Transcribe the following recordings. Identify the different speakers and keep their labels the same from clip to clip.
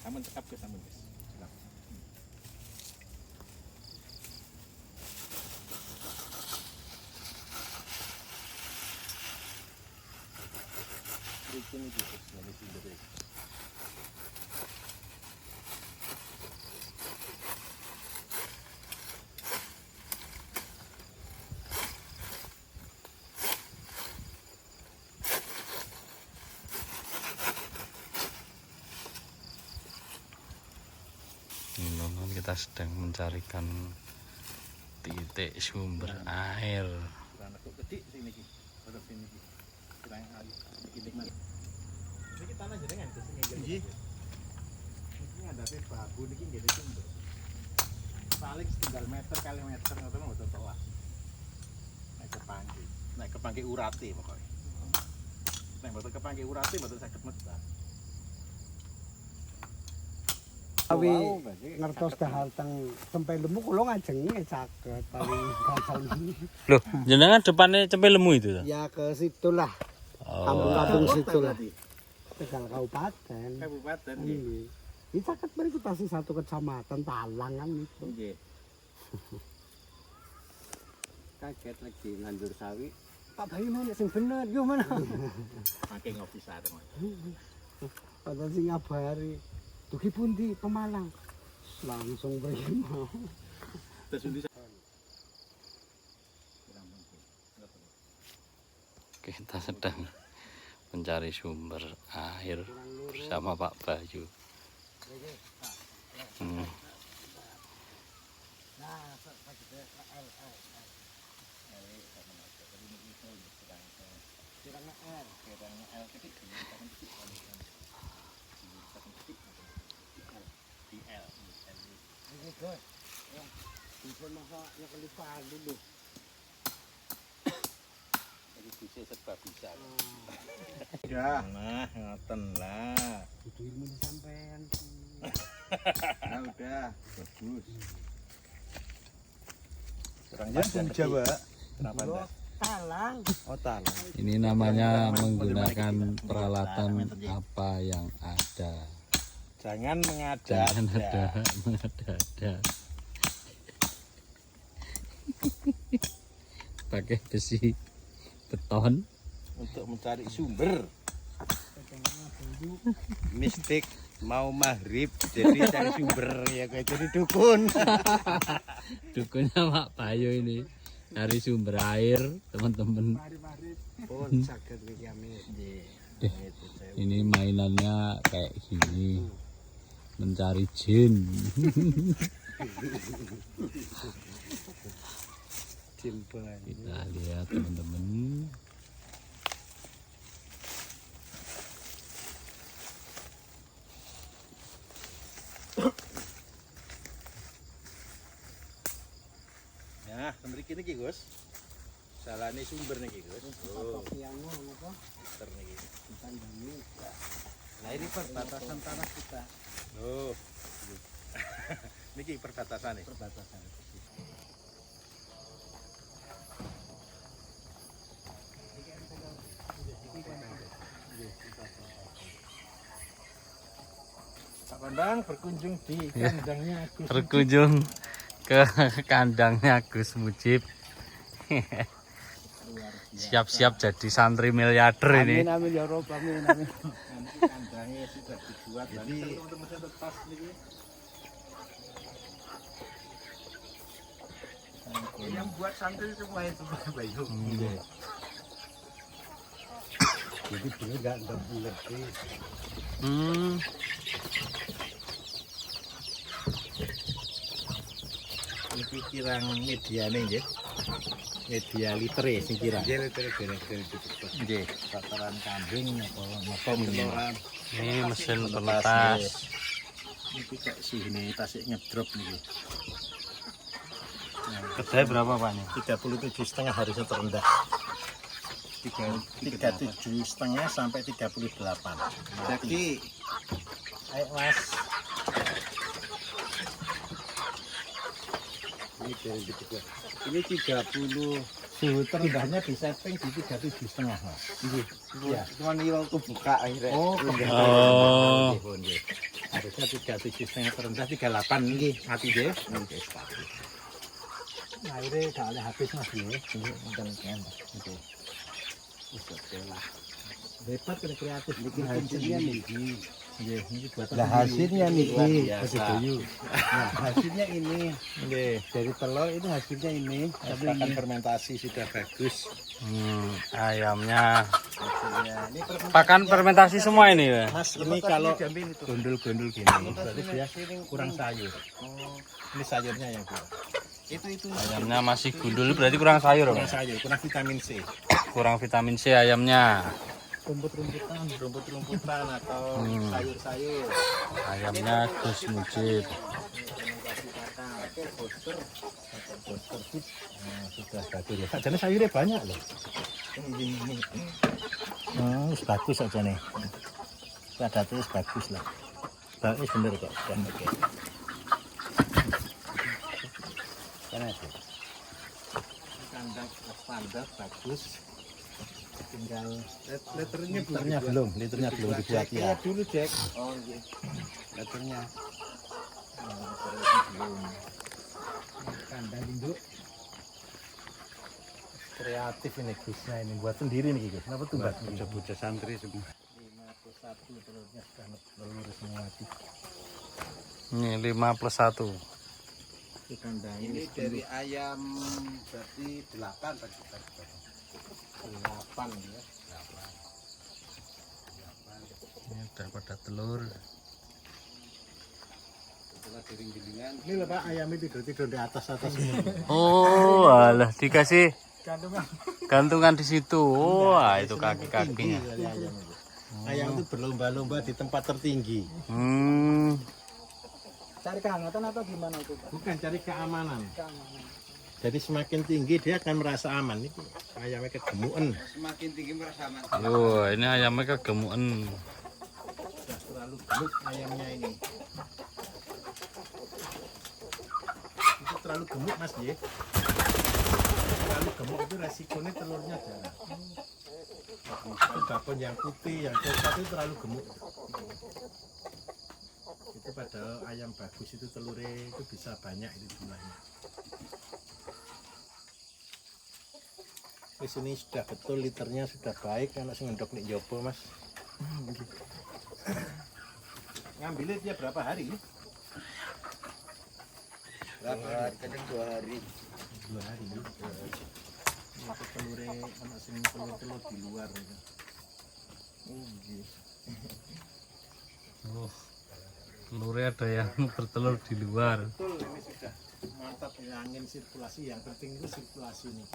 Speaker 1: Sampun cekap ke sampun wis. Cekap. Bikin iki lagi sumber.
Speaker 2: Teman-teman, kita sedang mencarikan titik sumber air.
Speaker 1: Kurang kok kedik sini iki. Ora sini iki. Kurang ayu. Iki nikmat. Iki tanah jenengan ke sini. Nggih. Iki ngadepe babu niki nggih sumber. Paling setunggal meter kali meter ngoten mboten telah. Nek kepangke urate pokoke. Nek mboten kepangke urate mboten saged medal.
Speaker 3: Awi ngertos dahar teng tempe lemu kula ngajengi saged paling gampang.
Speaker 2: Loh, jenengan depannya Cempe Lemu itu toh?
Speaker 3: Ya ke situ lah.
Speaker 2: Oh.
Speaker 3: Kampung-kampung situ lah. Tegal Kabupaten.
Speaker 1: Kabupaten nggih.
Speaker 3: Ini saged berikutasi satu kecamatan Talangan itu.
Speaker 1: Nggih.
Speaker 4: Kaget lagi nandur sawi.
Speaker 3: Pak Bayu mana sing bener? Yo mana?
Speaker 1: Mangke ngopi sareng.
Speaker 3: Padahal sing ngabari. Dugi pundi Pemalang. Langsung pergi mau.
Speaker 1: Terus undi
Speaker 2: Kita sedang mencari sumber air bersama Pak Bayu.
Speaker 3: Bisa masaknya kelipaan dulu.
Speaker 1: Jadi bisa serba bisa. Ya, nah ngoten lah.
Speaker 3: Itu ilmu sampean.
Speaker 1: Nah udah, bagus. Kurang
Speaker 4: Ya bung Jawa.
Speaker 1: Kenapa enggak?
Speaker 3: Talang.
Speaker 4: Oh talang.
Speaker 2: Ini namanya menggunakan peralatan apa yang ada.
Speaker 1: Jangan
Speaker 2: Jangan
Speaker 1: mengada-ada.
Speaker 2: mengada-ada. Pakai besi beton.
Speaker 1: Untuk mencari sumber.
Speaker 4: Mistik mau maghrib jadi cari sumber ya kayak jadi dukun.
Speaker 2: Dukunnya Pak Bayu ini dari sumber air, teman-teman.
Speaker 4: Pun saged iki amit.
Speaker 2: Ini mainannya kayak gini, mencari jin.
Speaker 4: Simpan.
Speaker 2: Kita lihat teman-teman.
Speaker 1: Ya, mriki niki, Gus. Salane sumber niki, Gus. Oh,
Speaker 3: Yang apa?
Speaker 1: meter niki.
Speaker 3: Tandangi.
Speaker 4: Nah ini perbatasan tanah kita.
Speaker 1: Oh. Niki perbatasane.
Speaker 4: Perbatasan.
Speaker 1: Pak Kondang berkunjung di kandangnya Gus.
Speaker 2: Berkunjung ke kandangnya Gus Mujib. Siap-siap jadi santri miliarder ini.
Speaker 4: Amin amin ya Rob amin amin.
Speaker 1: Nanti kandangnya sudah dibuat. Jadi teman-teman saya lepas niki.
Speaker 4: Yang buat santri semua itu Pak Bayu.
Speaker 3: Jadi dulu enggak ngerti.
Speaker 1: Niki kirang mediane nggih. Media litere sing kirang.
Speaker 4: Jadi gara-gara dicepat.
Speaker 1: Nggih, tataran kambing napa minimal.
Speaker 2: Ini mesin penetas.
Speaker 1: Niki kayak sini tasik ngedrop niki.
Speaker 2: Kedai berapa Pak nih?
Speaker 1: 37,5 harusnya terendah. 37,5 sampai 38. Jadi ayo Mas.
Speaker 4: Ini dari dicepat. Ini 30
Speaker 1: Suhu terendahnya di setting di 37,5 Mas.
Speaker 4: Iya. Cuman iwal kebuka akhirnya.
Speaker 1: Oh,
Speaker 2: Oh.
Speaker 1: nggih. Harusnya 37,5 terendah 38 nggih. Mati nggih.
Speaker 3: Akhirnya gak oleh habis Mas ya.
Speaker 1: Enten kan. Itu. Wis oke lah. Hebat kan kreatif
Speaker 3: Niki hasilnya niki.
Speaker 1: Nggih, niki buatan.
Speaker 3: Lah hasilnya niki.
Speaker 1: Biasa.
Speaker 3: Nah, hasilnya ini.
Speaker 1: Nggih.
Speaker 3: Dari telur itu hasilnya ini. Tapi
Speaker 1: Pakan
Speaker 3: ini
Speaker 1: fermentasi sudah bagus.
Speaker 2: Ayamnya
Speaker 1: Hasilnya ini
Speaker 2: pakan fermentasi semua ini ya.
Speaker 1: Mas, ini kalau gondol-gondol gini berarti dia kurang sayur. Ini sayurnya yang kurang. Itu
Speaker 2: Ayamnya masih gundul berarti kurang sayur,
Speaker 1: kurang
Speaker 2: Mas.
Speaker 1: sayur, kurang vitamin C.
Speaker 2: Kurang vitamin C ayamnya.
Speaker 1: Rumput-rumputan atau sayur-sayur.
Speaker 2: Ayamnya Gus Mujib.
Speaker 1: Sudah bagus ya. Sajane sayurnya banyak loh. Bagus aja nih. Padatnya bagus lah. Bagus bener kok. Dan oke. Karena itu. Kandang standar bagus. Tinggal liternya belum dibuat ya. Dulu Jack. Oh iya. Liternya. Kandang induk. Kreatif ini Gusnya ini buat sendiri nih Gus. Kenapa tuh Mbak?
Speaker 4: Bocah-bocah santri semua.
Speaker 1: 51 telurnya sudah telur semua.
Speaker 2: Ini 5+1.
Speaker 1: Ini kandang
Speaker 4: Ini dari ayam berarti 8 tadi.
Speaker 1: 8 ya.
Speaker 2: Ini udah pada telur.
Speaker 4: Setelah giling-gilingan
Speaker 1: Ini loh Pak, ayamnya tidur-tidur di atas-atas ini.
Speaker 2: Oh, alah dikasih
Speaker 1: Gantungan.
Speaker 2: gantungan di situ. Wah, itu kaki-kakinya.
Speaker 1: Ayam itu. Ayam itu berlomba-lomba di tempat tertinggi.
Speaker 3: cari kehangatan atau gimana itu Pak?
Speaker 1: Bukan cari keamanan.
Speaker 3: Keamanan.
Speaker 1: Jadi semakin tinggi dia akan merasa aman. Ini ayamnya kegemukan.
Speaker 4: semakin tinggi merasa aman.
Speaker 2: Oh, ini ayamnya kegemukan.
Speaker 1: Sudah terlalu gemuk ayamnya ini. Itu terlalu gemuk Mas ya. Terlalu gemuk itu resikonya telurnya jarang. Itu bakon yang putih, yang coklat itu terlalu gemuk. Itu padahal ayam bagus itu telurnya itu bisa banyak itu jumlahnya. Di sini sudah betul liternya sudah baik, anak ngendok nih jopo Mas. Ngambilnya dia berapa hari?
Speaker 4: Berapa hari? Kadang 2 hari.
Speaker 1: 2 hari. Itu telurnya anak sing telur di luar itu.
Speaker 2: Oh, telurnya ada yang bertelur di luar.
Speaker 1: Betul, ini sudah mantap ini angin sirkulasi. Yang penting itu sirkulasi nih.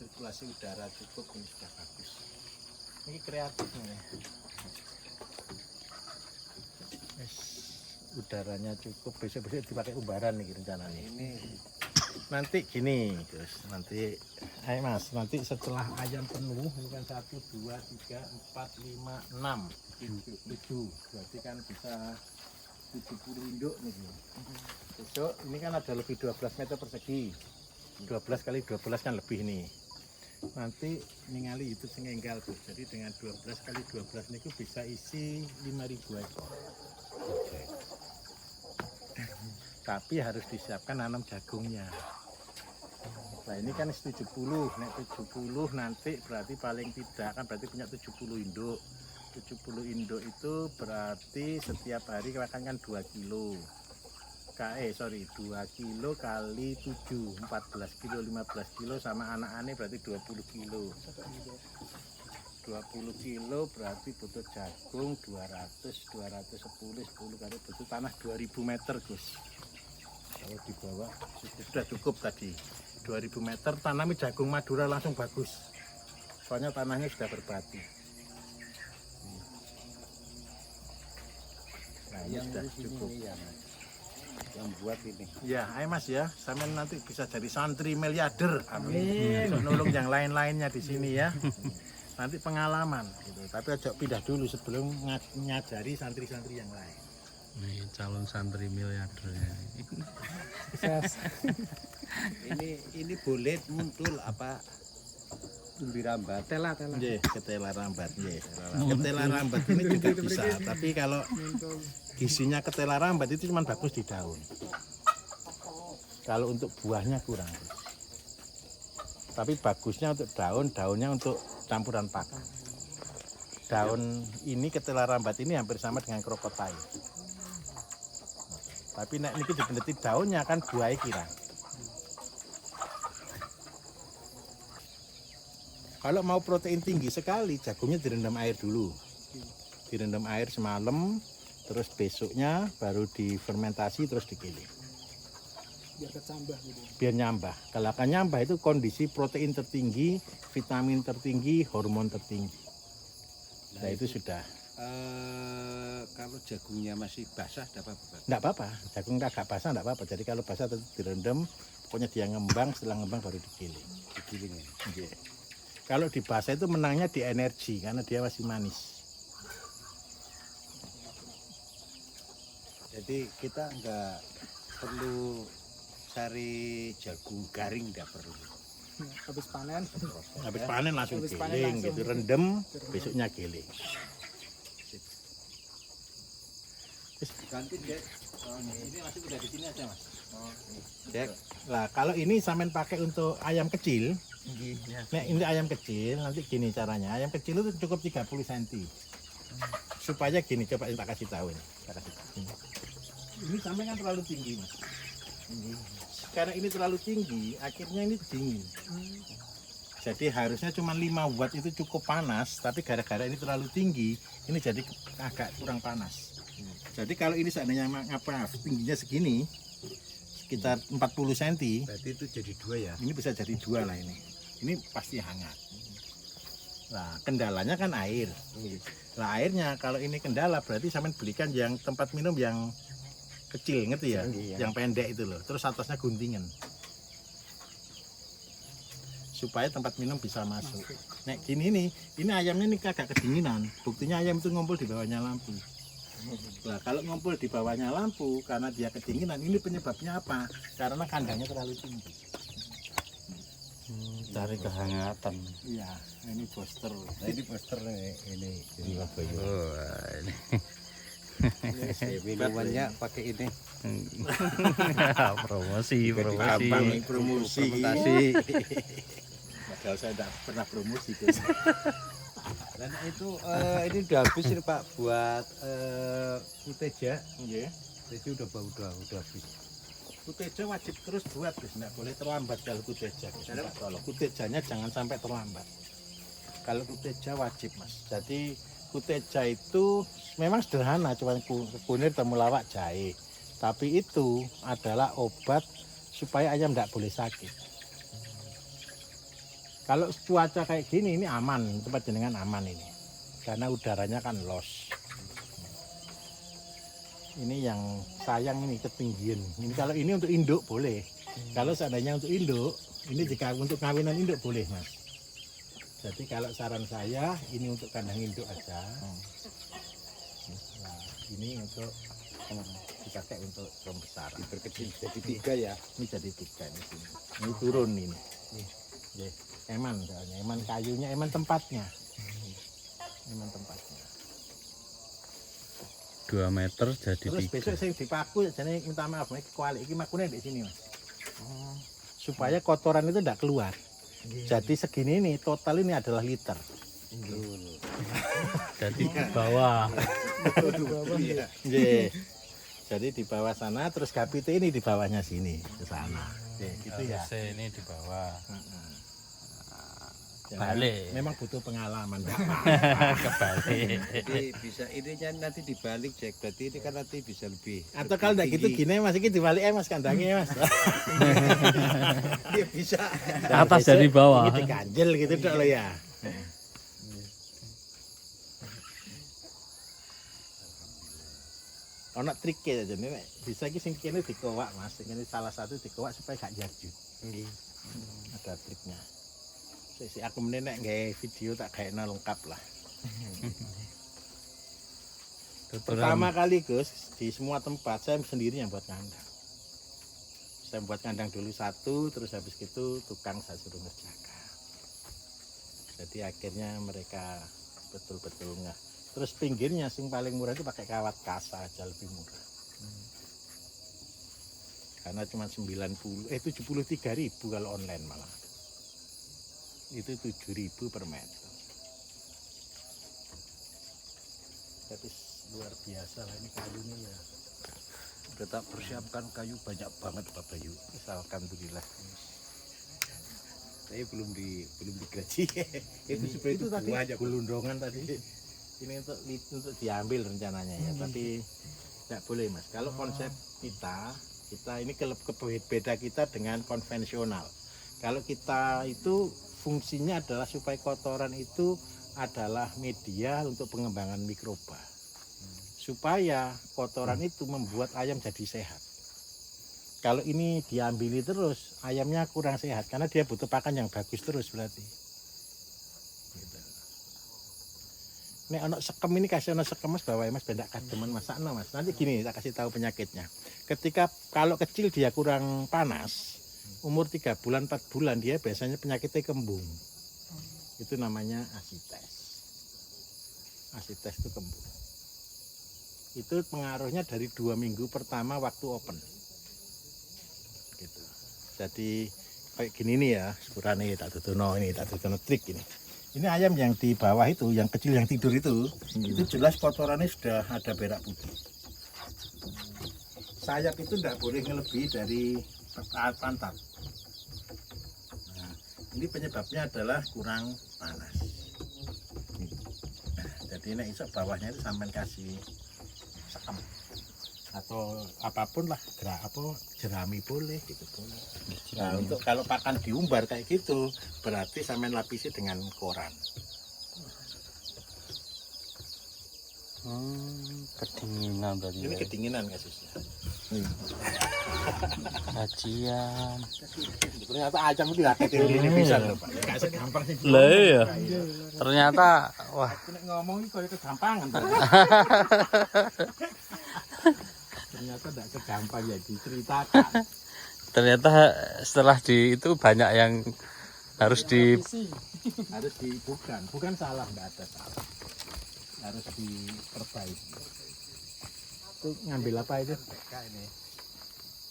Speaker 1: Sirkulasi udara cukup ini sudah bagus. Ini kreatif nih. Udaranya cukup, besok-besok dipakai umbaran nih rencananya.
Speaker 4: Ini
Speaker 1: Nanti gini, terus nanti, ayo Mas, nanti setelah ayam penuh, ini kan 1, 2, 3, 4, 5, 6, 7, berarti kan bisa 70 induk nih. Besok ini kan ada lebih 12 meter persegi, 12 kali 12 kan lebih nih. Nanti ningali itu sengenggal tuh, jadi dengan 12 kali 12 ini bisa isi 5.000 ekor. Tapi harus disiapkan nanam jagungnya. Nah ini kan 70, nek 70 nanti berarti paling tidak kan berarti punya 70 induk. 70 induk itu berarti setiap hari makan kan 2 kilo. 2 kilo kali 7, 14 kilo, 15 kilo sama anak-anaknya berarti 20 kilo. 20 kilo berarti butuh jagung 200, 210, 10 kali butuh tanah 2000 meter Gus. Kalau di bawah sudah cukup tadi 2000 meter tanami jagung Madura langsung bagus. Soalnya tanahnya sudah berbatu. Nah ini sudah cukup.
Speaker 4: yang buat ini.
Speaker 1: Ya, ayo Mas ya, sampean nanti bisa jadi santri miliarder. Amin. Nolong yang lain-lainnya di sini ya. Nanti pengalaman gitu. Tapi aja pindah dulu sebelum ngajari santri-santri yang lain.
Speaker 2: Nih calon santri miliardernya.
Speaker 4: Ini boleh muncul apa umbi rambat.
Speaker 3: Tela.
Speaker 1: Nggih, ketela rambat nggih. Ketela rambat ini juga bisa, tapi kalau gizinya ketela rambat itu cuma bagus di daun. Kalau untuk buahnya kurang. Tapi bagusnya untuk daun, daunnya untuk campuran pakan. Daun ini ketela rambat ini hampir sama dengan krokotai. Tapi nek niki dibendeti daunnya kan buahnya kirang. Kalau mau protein tinggi sekali, jagungnya direndam air dulu. Direndam air semalam, terus besoknya baru difermentasi terus digiling.
Speaker 3: Biar kecambah gitu.
Speaker 1: Biar nyambah. Kalau akan nyambah itu kondisi protein tertinggi, vitamin tertinggi, hormon tertinggi. Nah itu sudah.
Speaker 4: Kalau jagungnya masih basah, tidak apa-apa.
Speaker 1: Enggak apa-apa, jagung agak basah enggak apa-apa. Jadi kalau basah tetap direndam, pokoknya dia ngembang, setelah ngembang baru digiling.
Speaker 4: Digiling ya.
Speaker 1: Iya. Kalau di basah itu menangnya di energi karena dia masih manis.
Speaker 4: Jadi kita nggak perlu cari jagung garing, nggak perlu.
Speaker 3: Habis panen.
Speaker 1: Habis panen langsung
Speaker 3: Habis panen
Speaker 1: giling
Speaker 3: langsung.
Speaker 1: gitu, rendem, besoknya giling.
Speaker 4: Ganti dek.
Speaker 1: Ini masih udah di sini aja mas.
Speaker 4: Dek.
Speaker 1: Nah kalau ini sampean pakai untuk ayam kecil, nah ini ayam kecil nanti gini caranya. Ayam kecil itu cukup 30 cm. Supaya gini, coba tak kasih tahu ini. Tak kasih tahu. Ini sampai kan terlalu tinggi mas. Karena ini terlalu tinggi, akhirnya ini dingin. Jadi harusnya cuma 5 watt itu cukup panas, tapi gara-gara ini terlalu tinggi, ini jadi agak kurang panas. Jadi kalau ini seandainya tingginya segini, sekitar 40 cm,
Speaker 4: Berarti itu jadi 2 ya.
Speaker 1: ini bisa jadi 2 lah ini. Ini pasti hangat. Nah, kendalanya kan air. Nah, airnya kalau ini kendala berarti sampean belikan yang tempat minum yang kecil, ngerti ya?
Speaker 4: Iya.
Speaker 1: Yang pendek itu loh. Terus atasnya guntingan. Supaya tempat minum bisa masuk. Nek gini nih, ini ayamnya nih agak kedinginan. Buktinya ayam itu ngumpul di bawahnya lampu. Nah, kalau ngumpul di bawahnya lampu karena dia kedinginan, ini penyebabnya apa? Karena kandangnya terlalu tinggi.
Speaker 2: Cari kehangatan.
Speaker 1: Iya, ini booster.
Speaker 4: Nah ini poster ini Surabaya.
Speaker 2: Oh, ini.
Speaker 4: Minumannya pakai ini.
Speaker 2: promosi.
Speaker 1: Gampang promosi.
Speaker 4: Fermentasi.
Speaker 1: Padahal saya tidak pernah promosi.
Speaker 4: Dan itu ini udah habis ini Pak buat kuteja.
Speaker 1: Iya.
Speaker 4: Kuteja udah habis.
Speaker 1: Kuteja wajib terus buat, Gus. Nggak boleh terlambat kalau kuteja. Kalau kutejanya jangan sampai terlambat. Kalau kuteja wajib, Mas. Jadi kuteja itu memang sederhana, cuma kunir, temulawak, jahe. Tapi itu adalah obat supaya ayam tidak boleh sakit. Kalau cuaca kayak gini, ini aman, tempat jenengan aman ini. Karena udaranya kan los. Ini yang sayang ini ketinggian. Ini kalau ini untuk induk boleh. Kalau seandainya untuk induk, ini jika untuk kawinan induk boleh, Mas. Jadi kalau saran saya ini untuk kandang induk aja. Nah, ini untuk dipakai untuk pembesaran.
Speaker 4: Diperkecil jadi 3 ya.
Speaker 1: Ini jadi 3 di sini. Ini turun ini. Nih, eman soalnya, eman kayunya, eman tempatnya. Eman tempatnya.
Speaker 2: 2 meter jadi
Speaker 1: Terus
Speaker 2: 3.
Speaker 1: besok saya dipaku, jadi minta maaf, ini kuali, ini makunya di sini mas. Supaya kotoran itu tidak keluar. Jadi segini ini, total ini adalah liter.
Speaker 2: Jadi di bawah.
Speaker 1: Iya. Jadi di bawah sana, terus kapite ini di bawahnya sini, ke sana. Gitu ya.
Speaker 2: Harusnya ini di bawah.
Speaker 1: Ya,
Speaker 2: Balik.
Speaker 1: memang butuh pengalaman.
Speaker 2: Kebalik.
Speaker 4: Jadi bisa ininya nanti dibalik Jack. Berarti ini kan nanti bisa lebih.
Speaker 1: Atau kalau tidak gitu gini mas, ini dibalik mas kandangnya mas.
Speaker 4: Iya bisa.
Speaker 2: Atas dari bawah.
Speaker 1: Ini diganjel gitu dok lo ya. Ono triknya aja nih, bisa ki sing kene dikowak mas, ini salah satu dikowak supaya gak jaju. Ada triknya. Si aku menenek nggak video tak kayak lengkap lah. Pertama kali Gus di semua tempat saya sendiri yang buat kandang. Saya buat kandang dulu 1, terus habis itu tukang saya suruh ngerjakan. Jadi akhirnya mereka betul-betul Terus pinggirnya yang paling murah itu pakai kawat kasa aja lebih murah. Karena cuma 73.000 kalau online malah. Itu 7.000 per meter. Tapi luar biasa lah ini kayunya ya.
Speaker 4: Udah tak persiapkan kayu banyak banget Pak Bayu.
Speaker 1: Alhamdulillah.
Speaker 4: Saya belum digaji. Itu sebenarnya
Speaker 1: itu tadi
Speaker 4: buahnya, Pak.
Speaker 1: gulundongan tadi. Ini untuk diambil rencananya ya, tapi tidak boleh Mas. Kalau konsep kita ini beda kita dengan konvensional. Kalau kita itu fungsinya adalah supaya kotoran itu adalah media untuk pengembangan mikroba. Supaya kotoran itu membuat ayam jadi sehat. Kalau ini diambili terus, ayamnya kurang sehat karena dia butuh pakan yang bagus terus berarti. Gitu. Nek ono sekem ini kasih ono sekem Mas bawa Mas bendak kademen masakno Mas. Nanti gini tak kasih tahu penyakitnya. Ketika kalau kecil dia kurang panas, umur 3 bulan 4 bulan dia biasanya penyakitnya kembung. Itu namanya asites. Asites itu kembung. Itu pengaruhnya dari 2 minggu pertama waktu open. Gitu. Jadi kayak gini nih ya, sepurane tak tutuno trik ini. Ini ayam yang di bawah itu, yang kecil yang tidur itu jelas kotorannya sudah ada berak putih. Sayap itu tidak boleh melebihi dari pantat. Nah, ini penyebabnya adalah kurang panas. Nah, jadi ini iso bawahnya itu sampai kasih sekam atau apapun lah, jerami boleh gitu boleh. Nah, untuk kalau pakan diumbar kayak gitu berarti sampean lapisi dengan koran.
Speaker 2: Kedinginan tadi.
Speaker 1: Ini kedinginan kasusnya.
Speaker 2: Kajian.
Speaker 1: Ternyata ajang itu tidak teori ini bisa loh Pak. Enggak segampang sih.
Speaker 2: Lah iya. Ternyata wah.
Speaker 1: Nek ngomong iki koyo kegampangan. Ternyata tidak segampang ya diceritakan.
Speaker 2: Ternyata setelah itu banyak yang harus
Speaker 1: bukan salah, enggak ada salah. Harus diperbaiki. Itu ngambil apa itu?
Speaker 4: PK ini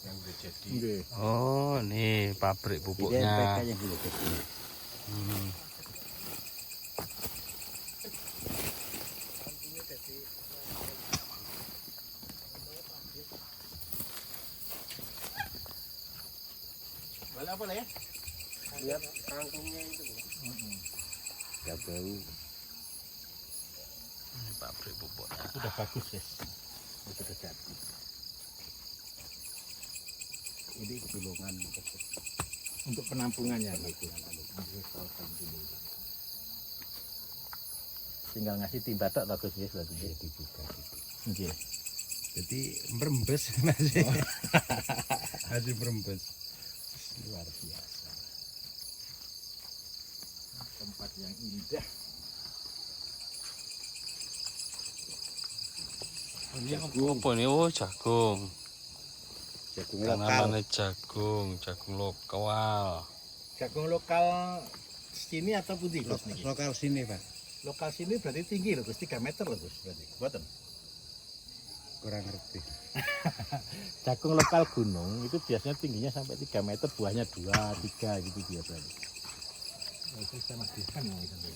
Speaker 4: yang udah jadi.
Speaker 1: Nggih.
Speaker 2: Oh, nih pabrik
Speaker 4: Ini
Speaker 2: pupuknya.
Speaker 4: PK yang udah jadi.
Speaker 1: Boleh apa lah ya?
Speaker 3: Lihat kangkungnya itu.
Speaker 4: Gak bau.
Speaker 2: Ini pabrik pupuknya.
Speaker 1: Sudah bagus ya. Sudah jadi.
Speaker 4: Ini gulungan
Speaker 1: Untuk penampungannya gitu. Tinggal ngasih timba tok bagus ya berarti ya dibuka gitu. Nggih.
Speaker 4: jadi merembes masih. Masih merembes.
Speaker 1: Luar biasa. Tempat yang indah.
Speaker 2: Ini apa nih? Oh, jagung.
Speaker 4: Jagung lokal.
Speaker 2: Tanamannya jagung lokal.
Speaker 1: Jagung lokal sini atau putih Gus niki?
Speaker 4: Lokal sini Pak.
Speaker 1: Lokal sini berarti tinggi loh Gus, 3 meter loh Gus berarti. Boten.
Speaker 4: Kurang ngerti.
Speaker 1: Jagung lokal gunung itu biasanya tingginya sampai 3 meter, buahnya 2, 3 gitu biasanya. Nah, itu saya masihkan ya sampai.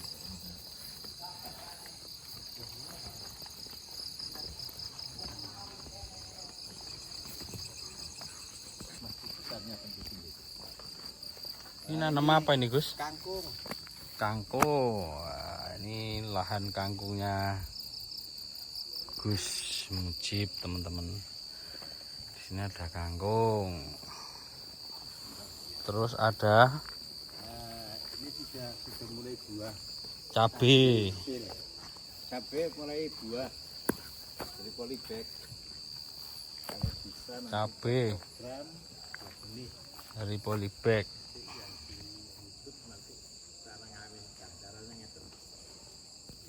Speaker 2: Ini nanam apa ini, Gus?
Speaker 3: Kangkung.
Speaker 2: Kangkung. Wah, ini lahan kangkungnya Gus Mujib, teman-teman. Di sini ada kangkung. Terus ada
Speaker 4: Ini sudah mulai buah.
Speaker 2: cabai.
Speaker 4: Cabai mulai buah dari polybag. Kalau bisa nanti
Speaker 2: Cabai
Speaker 4: gram beli.
Speaker 2: dari polybag.
Speaker 1: Cara ngawinkan, caranya ngeten.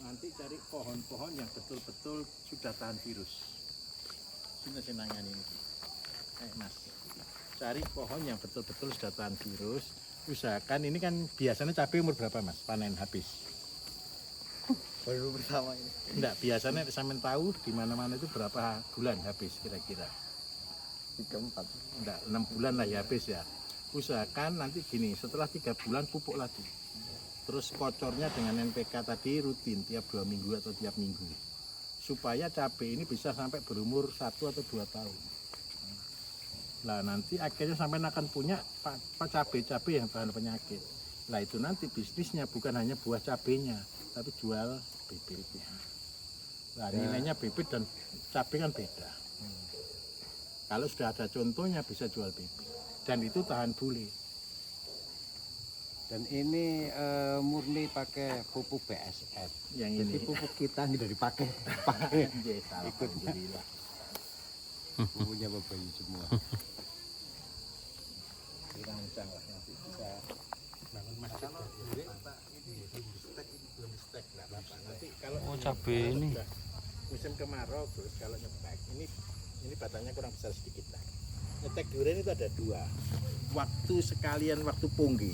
Speaker 1: Nanti cari pohon-pohon yang betul-betul sudah tahan virus. Sini senangan ini. Mas, cari pohon yang betul-betul sudah tahan virus. Usahakan ini kan biasanya cabai umur berapa Mas? Panen habis. Baru pertama ini. Enggak, biasanya sampean tahu di mana-mana itu berapa bulan habis kira-kira?
Speaker 3: 3-4.
Speaker 1: Enggak, 6 bulan lah ya habis ya. Usahakan nanti gini, setelah 3 bulan pupuk lagi. Terus kocornya dengan NPK tadi rutin tiap 2 minggu atau tiap minggu. Supaya cabai ini bisa sampai berumur 1 atau 2 tahun. Nah nanti akhirnya sampai akan punya cabai-cabai yang tahan penyakit. Nah itu nanti bisnisnya bukan hanya buah cabainya, tapi jual bibitnya. Nah nilainya bibit dan cabai kan beda. Kalau sudah ada contohnya bisa jual bibit. Dan itu tahan bule.
Speaker 4: Dan ini murni pakai pupuk BSF.
Speaker 1: Yang
Speaker 4: Jadi
Speaker 1: ini.
Speaker 4: pupuk kita tidak dipakai.
Speaker 1: Yes, alhamdulillah.
Speaker 4: Pupuknya Bapak Bayu semua.
Speaker 1: Dirancang lah nanti bisa bangun masjid. Nanti kalau
Speaker 2: Oh, cabai ini.
Speaker 1: musim kemarau terus kalau nyetek ini batangnya kurang besar sedikit lah. Nyetek durian itu ada 2. Waktu sekalian waktu pongge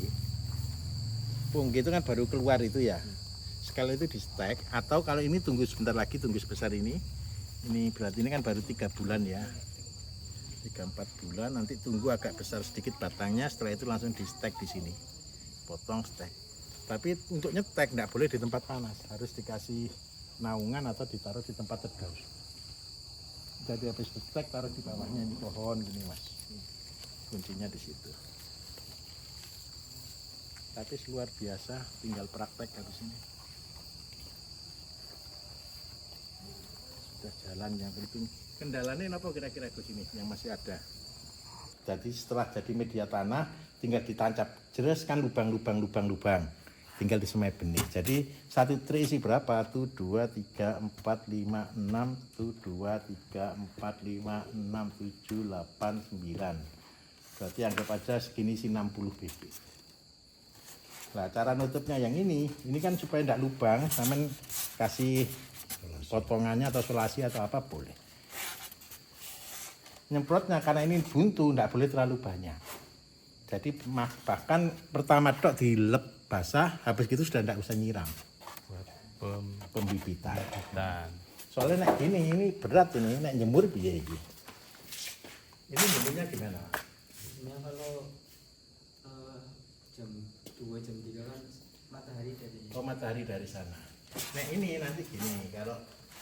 Speaker 1: itu kan baru keluar itu ya. Sekali itu di stek atau kalau ini tunggu sebentar lagi, tunggu sebesar ini berarti ini kan baru 3 bulan ya. 3-4 bulan nanti tunggu agak besar sedikit batangnya, setelah itu langsung di stek di sini. Potong stek. Tapi untuk nyetek enggak boleh di tempat panas, harus dikasih naungan atau ditaruh di tempat teduh. Jadi habis stek taruh di bawahnya ini pohon gini Mas. Kuncinya di situ. Tapi luar biasa, tinggal praktek habis ini. Sudah jalan yang penting. Kendalanya apa kira-kira Gus ini yang masih ada? Jadi setelah jadi media tanah tinggal ditancap jelas kan lubang. Tinggal disemai benih. Jadi satu tray isi berapa? Tuh 2, 3, 4, 5, 6. Tuh 2, 3, 4, 5, 6, 7, 8, 9. Berarti anggap aja segini isi 60 bibit. Nah cara nutupnya yang ini kan supaya tidak lubang, sampean kasih potongannya atau solasi atau apa boleh. Nyemprotnya karena ini buntu, tidak boleh terlalu banyak. Jadi bahkan pertama tok dilep basah, habis itu sudah tidak usah nyiram. Pembibitan.
Speaker 2: Dan
Speaker 1: Soalnya nek ini berat ini, nek jemur piye iki. Ini jemurnya gimana?
Speaker 5: Sebenarnya kalau jam 2 jam 3 kan matahari dari
Speaker 1: Oh matahari dari sana. Nek ini nanti gini, kalau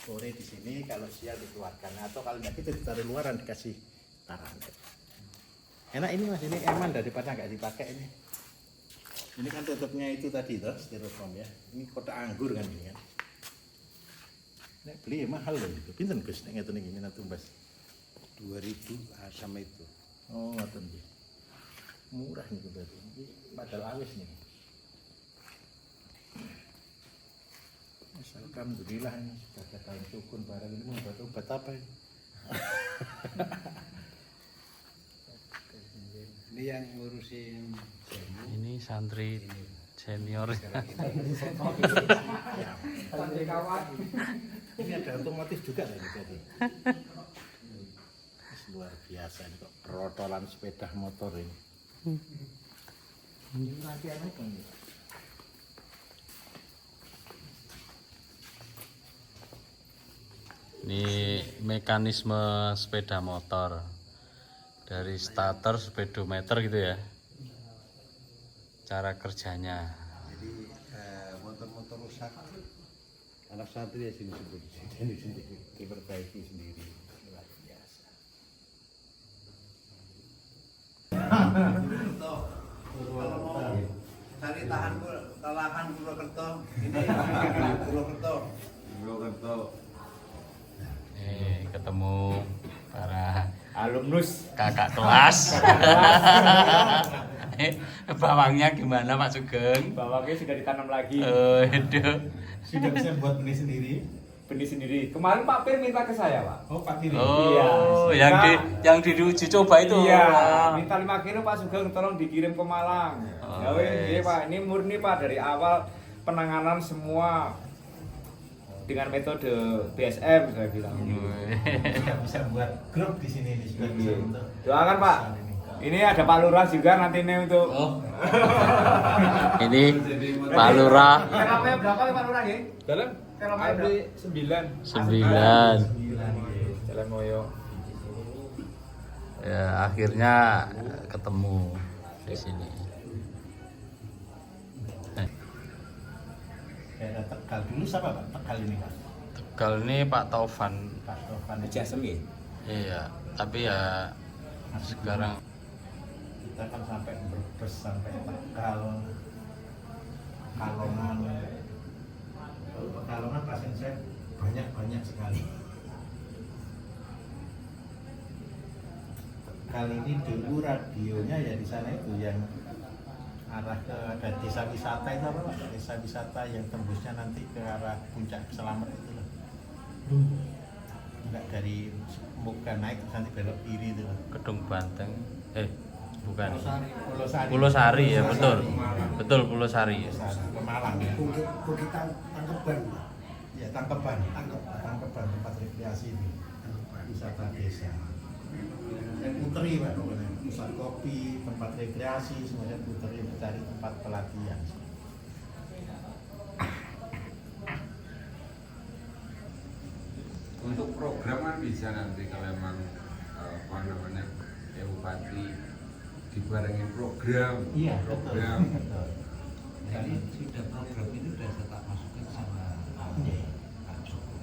Speaker 1: sore di sini, kalau siang dikeluarkan, atau kalau nggak kita ditaruh luaran dikasih taran. Enak ini Mas, ini eman daripada nggak dipakai ini. Ini kan tutupnya itu tadi toh, styrofoam ya. Ini kotak anggur kan ini kan. Nek beli ya mahal loh itu. Pinten Gus nek ngeten iki minat tumbas.
Speaker 4: 2000 sama itu.
Speaker 1: Oh, ngoten nggih. Murah niku berarti. Iki padahal awis nih. Alhamdulillah ini sudah ada tahun sukun barang ini membuat obat apa ini?
Speaker 4: Ini yang ngurusin jamu.
Speaker 2: ini santri senior.
Speaker 1: Ini ada otomotif juga tadi tadi. Luar biasa ini kok perotolan sepeda motor ini. Ini rangkaiannya kan ya?
Speaker 2: Ini mekanisme sepeda motor dari starter speedometer gitu ya, cara kerjanya.
Speaker 4: Jadi motor-motor rusak. Anak santri ya sini sendiri.
Speaker 1: Diperbaiki sendiri. Luar biasa.
Speaker 4: Kalau mau cari talahan Purwokerto, ini Purwokerto.
Speaker 2: Ketemu para
Speaker 5: alumnus
Speaker 2: kakak kelas. Bawangnya gimana Pak Sugeng?
Speaker 5: bawangnya sudah ditanam lagi
Speaker 2: Aduh.
Speaker 1: Sudah bisa buat benih sendiri.
Speaker 5: benih sendiri. Kemarin Pak Pir minta ke saya Pak.
Speaker 1: Oh Pak Kiri.
Speaker 2: Oh,
Speaker 5: Iya.
Speaker 2: yang diuji coba itu.
Speaker 5: Iya,
Speaker 2: Wah.
Speaker 5: minta 5 kilo Pak Sugeng tolong dikirim ke Malang.
Speaker 2: Oh,
Speaker 5: Ya wes,
Speaker 2: yes.
Speaker 5: iya, Pak, ini murni Pak dari awal penanganan semua dengan metode BSM saya bilang.
Speaker 1: Bisa buat grup di sini nih juga bisa untuk.
Speaker 5: Doakan Pak. Ini ada Pak Lurah juga nanti nih untuk.
Speaker 2: Oh. Ini Pak Lurah.
Speaker 5: RKP berapa ya Pak Lurah ya?
Speaker 6: Dalam
Speaker 5: RW 9.
Speaker 2: 9.
Speaker 5: Jalan Moyo.
Speaker 2: Ya, akhirnya ketemu di sini.
Speaker 1: Daerah Tegal dulu siapa Pak? Tegal ini Pak?
Speaker 2: Tegal ini Pak Taufan.
Speaker 1: Pak Tovan
Speaker 4: Aja semi.
Speaker 2: Iya, tapi ya sekarang
Speaker 1: kita kan sampai Brebes, sampai Tegal, Pekalongan. Lalu Pekalongan pasien saya banyak sekali. Kali ini dulu radionya ya di sana itu yang arah ke ada desa wisata itu apa Pak? Desa wisata yang tembusnya nanti ke arah puncak Selamet itu loh. Enggak dari Muka naik terus nanti belok kiri itu loh.
Speaker 2: Gedung Banteng. Bukan.
Speaker 1: Pulosari.
Speaker 2: Pulau Sari ya, betul. Betul Pulau Sari.
Speaker 1: Ke Malang ya.
Speaker 3: Bukit Tangkeban.
Speaker 1: Ya Tangkeban tempat rekreasi ini. Wisata desa. Saya puteri Pak pokoknya. Pusat kopi, tempat rekreasi, semuanya puteri mencari tempat pelatihan.
Speaker 6: Untuk program kan bisa nanti kalau emang apa namanya Bupati dibarengin program.
Speaker 1: Iya,
Speaker 6: program.
Speaker 1: betul.
Speaker 4: Jadi sudah program itu sudah saya tak masukkan sama
Speaker 1: Iya.
Speaker 4: Pak Joko.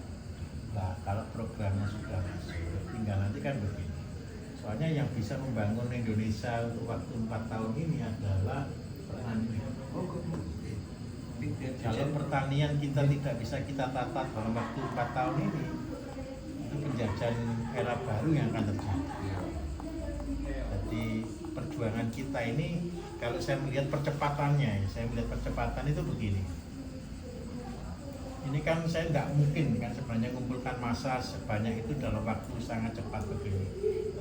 Speaker 1: Nah, kalau programnya sudah masuk, tinggal nanti kan begini. Soalnya yang bisa membangun Indonesia untuk waktu 4 tahun ini adalah pertanian. Kalau pertanian kita tidak bisa kita tata dalam waktu 4 tahun ini, itu penjajahan era baru yang akan terjadi. Jadi perjuangan kita ini, kalau saya melihat percepatannya, saya melihat percepatan itu begini. Ini kan saya nggak mungkin kan sebenarnya mengumpulkan massa sebanyak itu dalam waktu sangat cepat begini.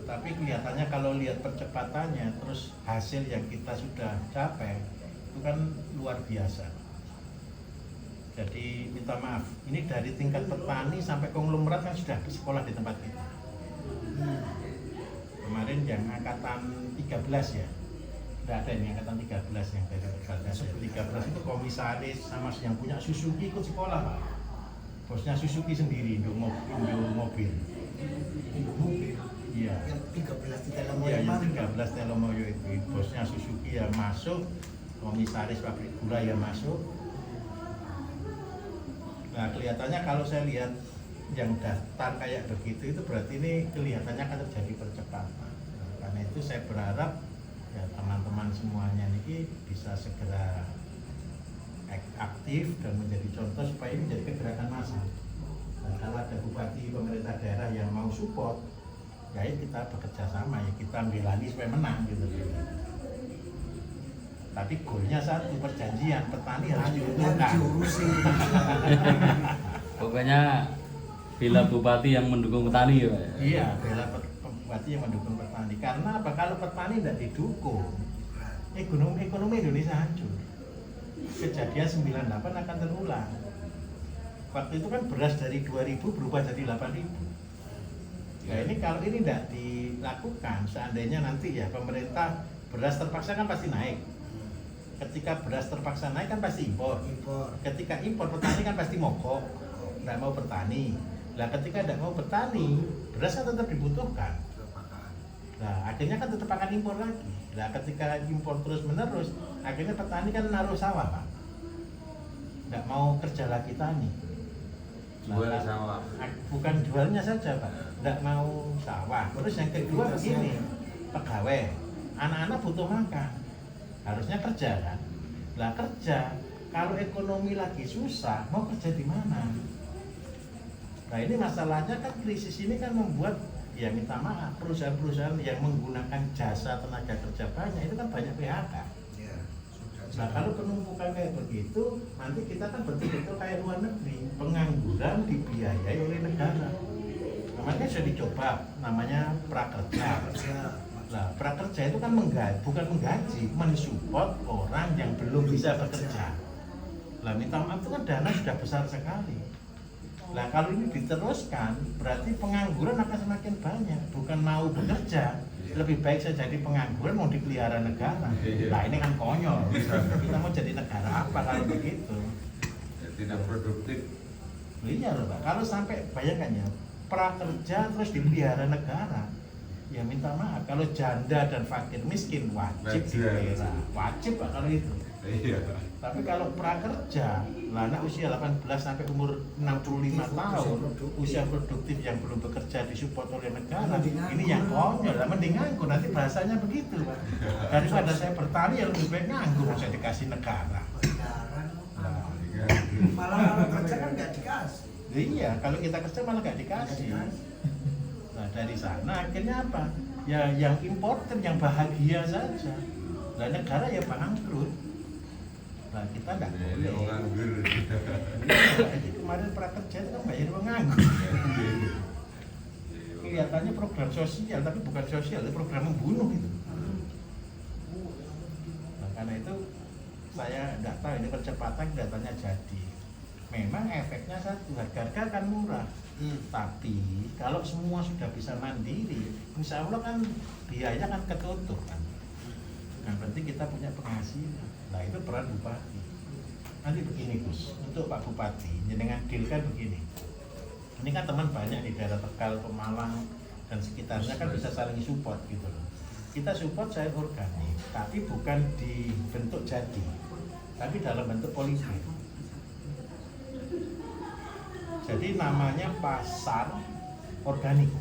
Speaker 1: Tetapi kelihatannya kalau lihat percepatannya, terus hasil yang kita sudah capai, itu kan luar biasa. Jadi minta maaf, ini dari tingkat petani sampai konglomerat kan sudah sekolah di tempat kita. Kemarin yang angkatan 13 ya, tidak ada ini angkatan 13 yang dari Tegal. 13 itu komisaris sama yang punya Suzuki ikut sekolah Pak. Bosnya Suzuki sendiri, Indo mobil. Iya.
Speaker 3: Yang 13 di dalam
Speaker 1: Iya, yang 13 Telomoyo itu bosnya Suzuki yang masuk, komisaris pabrik gula yang masuk. Nah kelihatannya kalau saya lihat yang daftar kayak begitu itu berarti ini kelihatannya akan terjadi percepatan. Nah, karena itu saya berharap ya teman-teman semuanya ini bisa segera aktif dan menjadi contoh supaya ini menjadi kegerakan massa. Dan kalau ada bupati pemerintah daerah yang mau support, ya kita bekerja sama ya kita belani supaya menang gitu. Tapi goalnya satu, perjanjian petani harus diuntungkan.
Speaker 2: Pokoknya bila bupati yang mendukung petani ya, Pak.
Speaker 1: Iya, bela bupati yang mendukung petani. Karena apa? Kalau petani tidak didukung, ekonomi Indonesia hancur. Kejadian 98 akan terulang. Waktu itu kan beras dari 2.000 berubah jadi 8.000. Nah ini kalau ini tidak dilakukan, seandainya nanti ya pemerintah beras terpaksa kan pasti naik. Ketika beras terpaksa naik kan pasti impor. Ketika impor petani kan pasti mogok, tidak mau bertani. Nah ketika tidak mau bertani, beras kan tetap dibutuhkan. Nah akhirnya kan tetap akan impor lagi. Nah ketika impor terus menerus, akhirnya petani kan naruh sawah Pak. Tidak mau kerja lagi tani.
Speaker 6: Jual sawah.
Speaker 1: Bukan jualnya saja Pak, tidak mau sawah. Terus yang kedua begini, pegawai, anak-anak butuh makan, harusnya kerja kan. Lah kerja, kalau ekonomi lagi susah, mau kerja di mana? Nah ini masalahnya kan krisis ini kan membuat ya minta maaf perusahaan-perusahaan yang menggunakan jasa tenaga kerja banyak itu kan banyak PHK. Nah kalau penumpukan kayak begitu, nanti kita kan betul-betul kayak luar negeri, pengangguran dibiayai oleh negara. Namanya sudah dicoba, namanya prakerja. Nah prakerja itu kan bukan menggaji, mensupport orang yang belum bisa bekerja. Nah minta maaf itu kan dana sudah besar sekali. Nah kalau ini diteruskan, berarti pengangguran akan semakin banyak, bukan mau bekerja. Lebih baik saya jadi pengangguran mau dipelihara negara. Nah ini kan konyol. Kita mau jadi negara apa kalau begitu?
Speaker 6: Ya, tidak produktif.
Speaker 1: Iya loh Pak, kalau sampai bayangkan ya, prakerja terus dipelihara negara, ya minta maaf, kalau janda dan fakir miskin wajib dipelihara, wajib Pak kalau itu.
Speaker 6: Iya.
Speaker 1: Tapi kalau prakerja, lah anak usia 18 sampai umur 65 tahun, usia produktif yang belum bekerja disupport oleh negara, ini yang konyol, lah mending nganggur, nanti bahasanya begitu Pak. Daripada saya bertani, ya lebih baik nganggur, saya dikasih negara. Nah,
Speaker 3: Malah kalau kerja kan nggak dikasih.
Speaker 1: iya, kalau kita kerja malah nggak dikasih. Nah dari sana akhirnya apa? Ya yang importer yang bahagia saja. Nah negara ya bangkrut. Nah kita nggak boleh.
Speaker 6: Nganggur.
Speaker 1: Jadi kemarin prakerja itu kan bayar uang nganggur. Kelihatannya program sosial tapi bukan sosial, itu program membunuh itu. Nah karena itu saya nggak tahu ini percepatan kelihatannya jadi. Memang efeknya satu, harga kan murah. Tapi kalau semua sudah bisa mandiri, insya Allah kan biaya kan ketutup kan. Yang penting kita punya penghasilan. Nah itu peran bupati. Nanti begini Gus, untuk Pak Bupati, dengan deal kan begini. Ini kan teman banyak di daerah Tegal, Pemalang dan sekitarnya kan bisa saling support gitu loh. Kita support sayur organik, tapi bukan dibentuk jadi, tapi dalam bentuk politik. Jadi namanya pasar organik.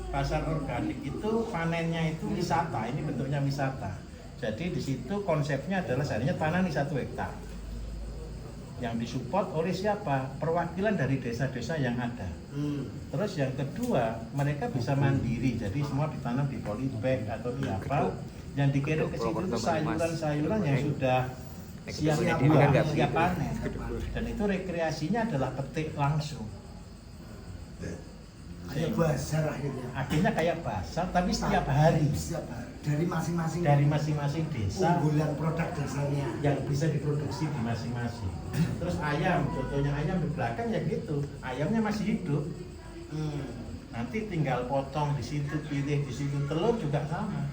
Speaker 1: Pasar organik itu panennya itu wisata, ini bentuknya wisata. Jadi di situ konsepnya adalah seharusnya tanah ini 1 hektar. Yang disupport oleh siapa? Perwakilan dari desa-desa yang ada. Terus yang kedua, mereka bisa mandiri. Jadi semua ditanam di polybag atau di apa. Yang dikirim ke situ itu sayuran-sayuran yang sudah siap buah, siap panen. Dan itu rekreasinya adalah petik langsung.
Speaker 3: Kayak bazar akhirnya.
Speaker 1: Akhirnya kayak pasar, tapi setiap hari.
Speaker 3: Setiap hari. Dari masing-masing.
Speaker 1: Dari masing-masing desa.
Speaker 3: Unggulan produk desanya.
Speaker 1: Yang bisa diproduksi di masing-masing. Terus ayam, contohnya ayam di belakang ya gitu. Ayamnya masih hidup. Nanti tinggal potong di situ, pilih di situ, telur juga sama.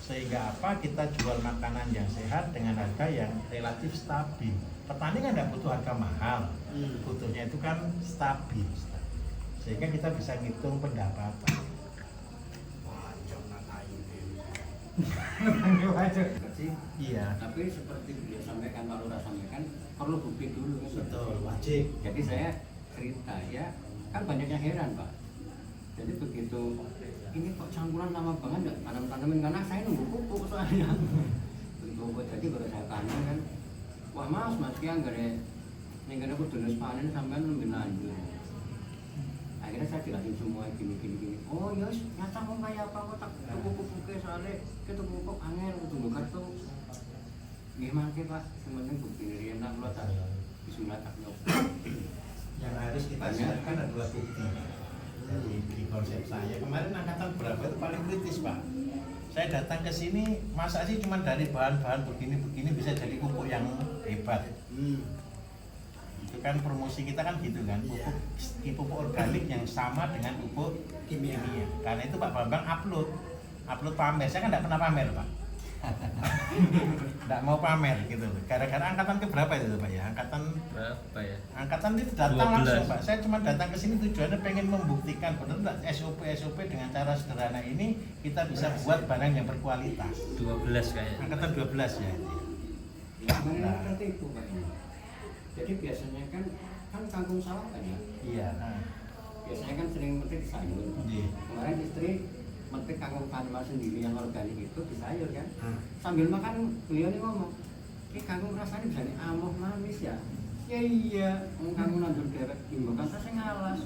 Speaker 1: Sehingga apa? Kita jual makanan yang sehat dengan harga yang relatif stabil. Petani kan nggak butuh harga mahal, butuhnya itu kan stabil. Sehingga kita bisa ngitung pendapatan. Iya.
Speaker 7: Tapi seperti beliau sampaikan, Pak Lurah sampaikan, perlu bukti dulu kan.
Speaker 1: Betul, wajib.
Speaker 7: Jadi saya cerita ya, kan banyak yang heran Pak. Jadi begitu ini kok campuran lama banget nggak tanam-tanamin, karena saya nunggu pupuk soalnya. Tunggu jadi baru saya tanya kan, wah mas ki anggere ning kene kudu nus panen sampean lebih lanjut. Akhirnya saya jelasin semua gini. Oh ya nyata mau kayak apa kok tak tuku pupuknya soalnya kita pupuk angin tunggu kartu. Gimana Pak? Sementing bukti riyen tak kula tak bismillah tak nyoba.
Speaker 1: Yang harus kita siapkan adalah bukti. Jadi di konsep saya kemarin angkatan berapa itu paling kritis Pak. Saya datang ke sini masa sih cuma dari bahan-bahan begini bisa jadi pupuk yang hebat. Itu kan promosi kita kan gitu kan, pupuk organik yang sama dengan pupuk kimia. Karena itu Pak Bambang upload pamer. Saya kan tidak pernah pamer Pak. Tidak mau pamer gitu. Gara-gara angkatan keberapa itu Pak ya?
Speaker 2: Berapa ya?
Speaker 1: Angkatan itu datang
Speaker 2: 12.
Speaker 1: langsung Pak. Saya cuma datang ke sini tujuannya pengen membuktikan benar nggak SOP dengan cara sederhana ini kita bisa buat barang yang berkualitas.
Speaker 2: 12 kayaknya.
Speaker 1: Angkatan 12 ya.
Speaker 7: Sebenarnya seperti itu Pak. Jadi biasanya kan kangkung sawah kan ya.
Speaker 1: Iya.
Speaker 7: Biasanya kan sering metik sayur.
Speaker 1: Iya.
Speaker 7: Kemarin istri metik kangkung tanaman sendiri yang organik itu di sayur kan. Sambil makan beliau ini ngomong, ini kangkung rasanya bisa nih amoh manis ya. Ya iya, kangkung nandur dewek timbangan saya ngalas.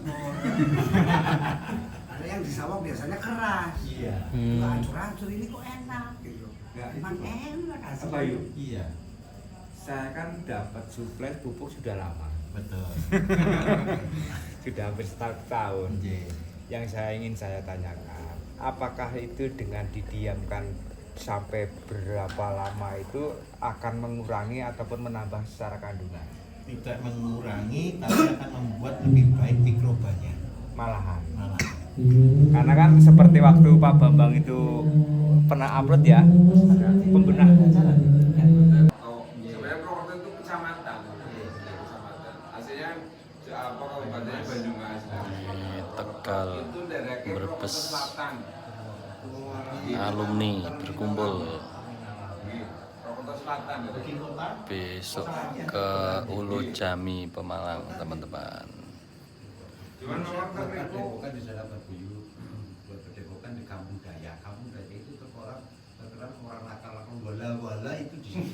Speaker 3: Ada yang di sawah biasanya keras.
Speaker 1: Iya.
Speaker 3: Hancur-hancur ini kok enak gitu. Emang enak asli.
Speaker 4: Apa yuk?
Speaker 1: Iya.
Speaker 4: Saya kan dapat suplai pupuk sudah lama.
Speaker 1: Betul.
Speaker 4: Sudah hampir setahun tahun.
Speaker 1: Iya.
Speaker 4: Yang saya tanyakan, apakah itu dengan didiamkan sampai berapa lama itu akan mengurangi ataupun menambah secara kandungan?
Speaker 1: Tidak mengurangi, tapi akan membuat lebih baik mikrobanya.
Speaker 4: Malahan.
Speaker 1: Malah.
Speaker 4: Karena kan seperti waktu Pak Bambang itu pernah upload ya, pembenah.
Speaker 6: Sebenarnya Purwokerto itu kecamatan. Hasilnya
Speaker 2: Tegal,
Speaker 6: itu daerahnya
Speaker 2: Brebes.
Speaker 6: Prokerto Selatan.
Speaker 2: Alumni berkumpul
Speaker 6: Nggih, Prokerto Selatan itu.
Speaker 2: besok ke Ulu Jami Pemalang teman-teman.
Speaker 6: Cuman nomor tertentu
Speaker 8: Padepokan di sana Babuyu, buat padepokan di Kampung Daya. Kampung Daya itu terkenal orang nakal-nakal wala-wala itu di sini.